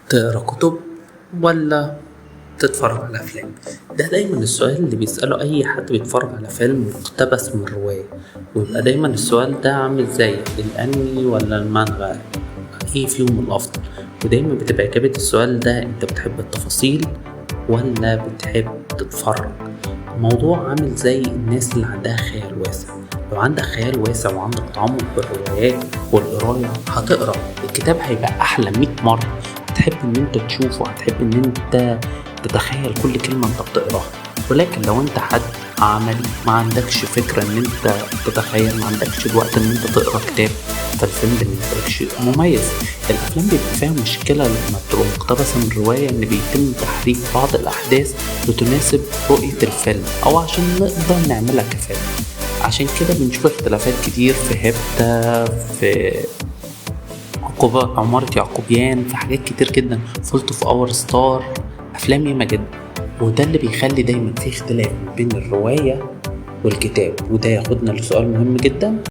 تقرا كتب ولا تتفرج على افلام؟ ده دايما السؤال اللي بيسأله اي حد بيتفرج على فيلم مقتبس من رواية. ويبقى دايما السؤال ده عامل زي الانمي ولا المانغا، ايه فيهم الافضل؟ ودايما بتبقى اجابة السؤال ده انت بتحب التفاصيل ولا بتحب تتفرج. الموضوع عامل زي الناس اللي عندها خيال واسع. لو عندك خيال واسع وعندك تعمق بالروايات والقراية هتقرا الكتاب هيبقى أحلى 100 مرة. هتحب إن أنت تشوفه، هتحب إن أنت تتخيل كل كلمة أنت بتقراها. ولكن لو أنت حد عملي ما عندكش فكرة إن أنت تتخيل، ما عندكش الوقت إن أنت تقرا كتاب، فالفيلم بالنسبة لك شيء مميز. الأفلام بيبقى فيها مشكلة لما بتبقى مقتبسة من رواية، إن بيتم تحريك بعض الأحداث لتناسب رؤية الفيلم أو عشان نقدر نعملها كفيلم. عشان كده بنشوف اختلافات كتير في هيبتا، في عقوبة عمارة يعقوبيان، في حاجات كتير جدا، فولت في اور ستار، أفلام ياما جدا. وده اللي بيخلي دايما في اختلاف بين الرواية والكتاب. وده ياخدنا لسؤال مهم جدا: